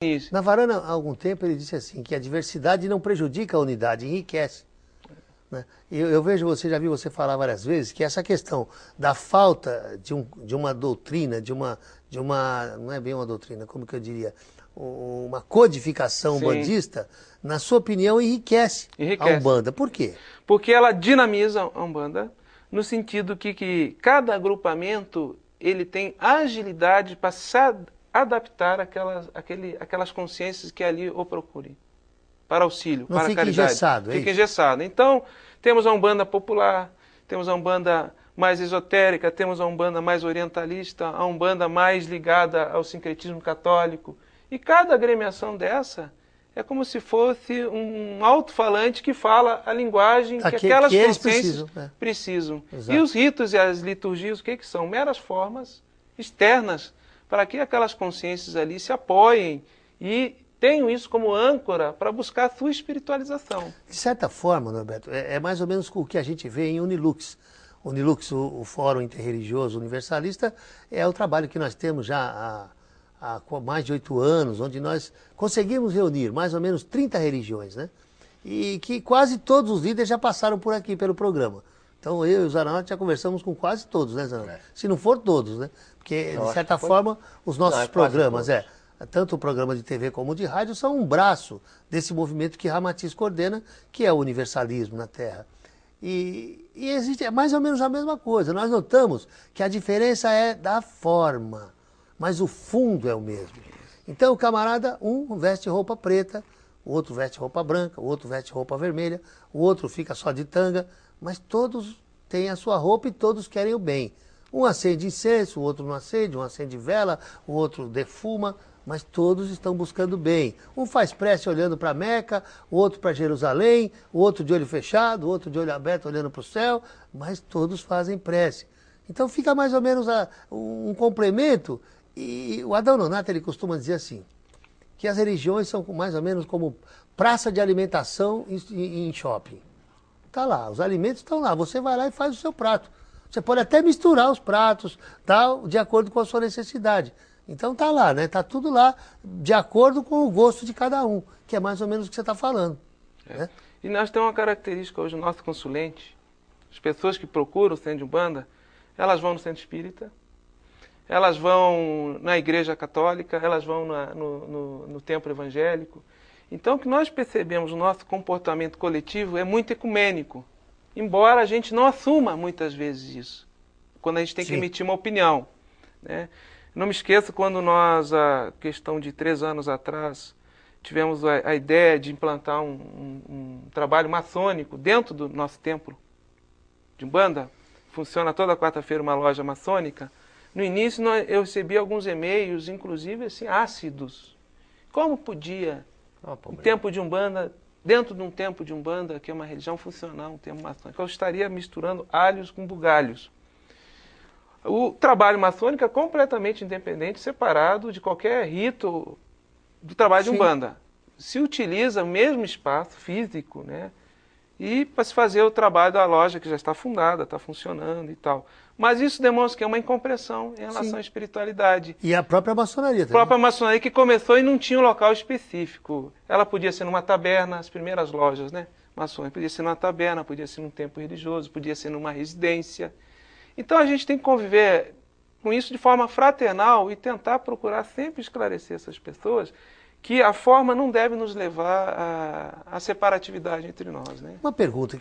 Isso. Na Varana, há algum tempo, ele disse assim, que a diversidade não prejudica a unidade, enriquece. Né? Eu vejo você, já vi você falar várias vezes, que essa questão da falta de uma doutrina, não é bem uma doutrina, como que eu diria, uma codificação Sim. umbandista, na sua opinião, enriquece a Umbanda. Por quê? Porque ela dinamiza a Umbanda, no sentido que cada agrupamento ele tem agilidade para se adaptar àquelas consciências que ali o procurem. Para auxílio, não para fica caridade. Engessado, fica engessado. Então, temos a Umbanda popular, temos a Umbanda mais esotérica, temos a Umbanda mais orientalista, a Umbanda mais ligada ao sincretismo católico. E cada agremiação dessa é como se fosse um alto-falante que fala a linguagem que aquelas consciências precisam. E os ritos e as liturgias, o que são? Meras formas externas para que aquelas consciências ali se apoiem e tenham isso como âncora para buscar a sua espiritualização. De certa forma, Norberto, é mais ou menos o que a gente vê em Unilux. Unilux, o Fórum Interreligioso Universalista, é o trabalho que nós temos já há mais de 8 anos, onde nós conseguimos reunir mais ou menos 30 religiões, né? E que quase todos os líderes já passaram por aqui, pelo programa. Então eu e o Zanotti já conversamos com quase todos, né, Zanotti? Se não for todos, né? Porque, de certa forma, os nossos programas, tanto o programa de TV como o de rádio, são um braço desse movimento que Ramatiz coordena, que é o universalismo na Terra. E existe mais ou menos a mesma coisa. Nós notamos que a diferença é da forma, mas o fundo é o mesmo. Então o camarada, um veste roupa preta, o outro veste roupa branca, o outro veste roupa vermelha, o outro fica só de tanga, mas todos têm a sua roupa e todos querem o bem. Um acende incenso, o outro não acende, um acende vela, o outro defuma, mas todos estão buscando bem. Um faz prece olhando para Meca, o outro para Jerusalém, o outro de olho fechado, o outro de olho aberto olhando para o céu, mas todos fazem prece. Então fica mais ou menos um complemento. E o Adão Nonato, ele costuma dizer assim, que as religiões são mais ou menos como praça de alimentação em shopping. Está lá, os alimentos estão lá, você vai lá e faz o seu prato. Você pode até misturar os pratos, tal, de acordo com a sua necessidade. Então tá lá, né? Tá tudo lá de acordo com o gosto de cada um, que é mais ou menos o que você está falando. Né? E nós temos uma característica hoje, o nosso consulente, as pessoas que procuram o centro de Umbanda, elas vão no centro espírita, elas vão na igreja católica, elas vão no templo evangélico. Então o que nós percebemos no nosso comportamento coletivo é muito ecumênico, embora a gente não assuma muitas vezes isso, quando a gente tem que emitir uma opinião. Né? Não me esqueço quando nós, a questão de 3 anos atrás, tivemos a ideia de implantar um trabalho maçônico dentro do nosso templo de Umbanda. Funciona toda quarta-feira uma loja maçônica. No início eu recebi alguns e-mails, inclusive assim, ácidos. Como podia um templo de Umbanda, dentro de um templo de Umbanda, que é uma religião funcional, um templo maçônico, eu estaria misturando alhos com bugalhos. O trabalho maçônico é completamente independente, separado de qualquer rito do trabalho de Umbanda. Se utiliza o mesmo espaço físico, né? E para se fazer o trabalho da loja que já está fundada, está funcionando e tal. Mas isso demonstra que é uma incompreensão em relação à espiritualidade. E a própria maçonaria também. A própria maçonaria que começou e não tinha um local específico. Ela podia ser numa taberna, as primeiras lojas, né? Maçônicas, podia ser numa taberna, podia ser num templo religioso, podia ser numa residência. Então a gente tem que conviver com isso de forma fraternal e tentar procurar sempre esclarecer essas pessoas que a forma não deve nos levar à separatividade entre nós. Né? Uma pergunta que